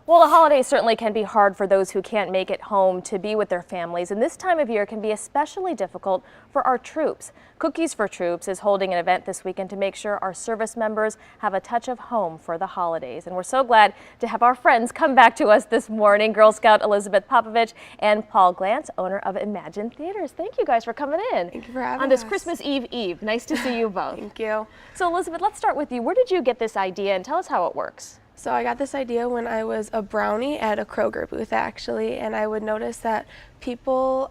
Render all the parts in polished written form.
Well, the holidays certainly can be hard for those who can't make it home to be with their families, and this time of year can be especially difficult for our troops. Cookies for Troops is holding an event this weekend to make sure our service members have a touch of home for the holidays. And we're so glad to have our friends come back to us this morning, Girl Scout Elizabeth Popovich and Paul Glantz, owner of Imagine Theaters. Thank you guys for coming in. Thank you for having us. On this Christmas Eve. Nice to see you both. Thank you. So Elizabeth, let's start with you. Where did you get this idea, and tell us how it works? So I got this idea when I was a brownie at a Kroger booth actually, and I would notice that people,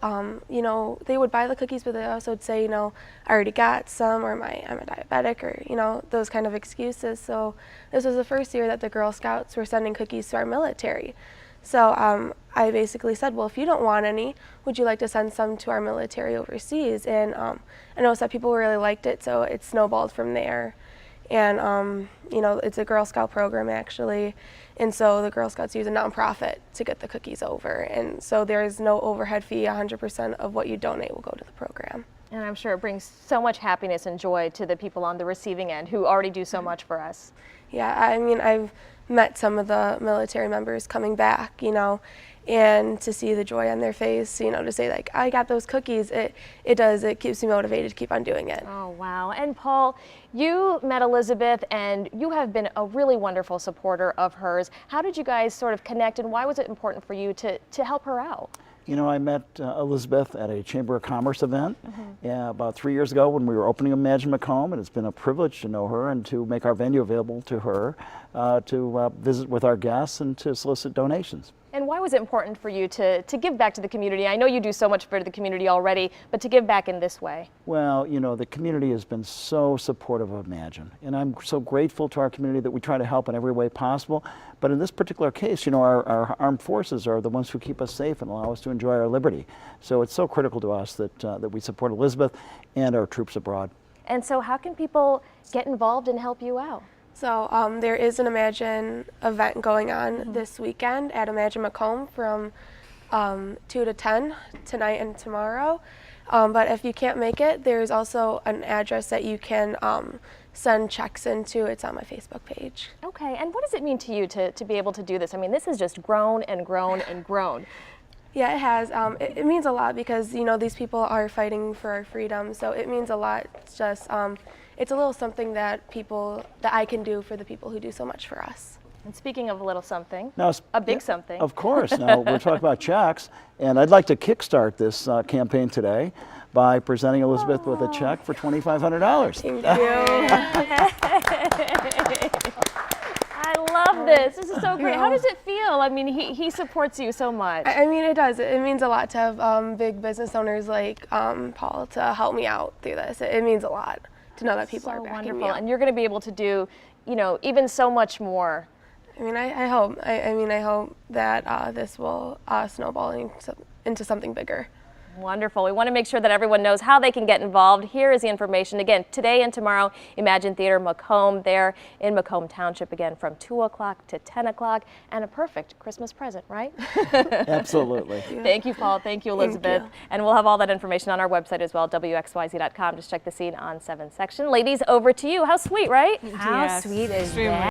they would buy the cookies, but they also would say, I already got some, or I'm a diabetic, or, those kind of excuses. So this was the first year that the Girl Scouts were sending cookies to our military. So I basically said, well, if you don't want any, would you like to send some to our military overseas? And I noticed that people really liked it, so it snowballed from there. And, it's a Girl Scout program actually, and so the Girl Scouts use a nonprofit to get the cookies over, and so there is no overhead fee. 100% of what you donate will go to the program. And I'm sure it brings so much happiness and joy to the people on the receiving end who already do so much for us. Yeah, I mean, I've met some of the military members coming back, and to see the joy on their face, to say like, I got those cookies, it keeps me motivated to keep on doing it. Oh, wow. And Paul, you met Elizabeth and you have been a really wonderful supporter of hers. How did you guys sort of connect, and why was it important for you to help her out? I met Elizabeth at a Chamber of Commerce event about 3 years ago when we were opening Imagine Macomb, and it's been a privilege to know her and to make our venue available to her to visit with our guests and to solicit donations. And why was it important for you to give back to the community? I know you do so much for the community already, but to give back in this way? Well, the community has been so supportive of Imagine, and I'm so grateful to our community that we try to help in every way possible. But in this particular case, our armed forces are the ones who keep us safe and allow us to enjoy our liberty. So it's so critical to us that we support Elizabeth and our troops abroad. And so how can people get involved and help you out? So there is an Imagine event going on this weekend at Imagine Macomb from 2 to 10 tonight and tomorrow. But if you can't make it, there's also an address that you can send checks into. It's on my Facebook page. Okay, and what does it mean to you to be able to do this? I mean, this has just grown and grown and grown. Yeah, it has. It means a lot because, these people are fighting for our freedom, so it means a lot. It's just, it's a little something that I can do for the people who do so much for us. And speaking of a little something, now, a big something. Of course. Now, we're talking about checks, and I'd like to kickstart this campaign today by presenting Elizabeth with a check for $2,500. Thank you. I love this. This is so great. How does it feel? I mean, he supports you so much. I mean, it does. It means a lot to have big business owners like Paul to help me out through this. It means a lot to know that people are backing me up. And you're going to be able to do, even so much more. I mean, I hope. I hope that this will snowball into something bigger. Wonderful. We want to make sure that everyone knows how they can get involved. Here is the information. Again, today and tomorrow, Imagine Theater Macomb there in Macomb Township, again, from 2 o'clock to 10 o'clock, and a perfect Christmas present, right? Absolutely. Thank you, Paul. Thank you, Elizabeth. Thank you. And we'll have all that information on our website as well, WXYZ.com. Just check the scene on 7 section. Ladies, over to you. How sweet, right? How sweet is that?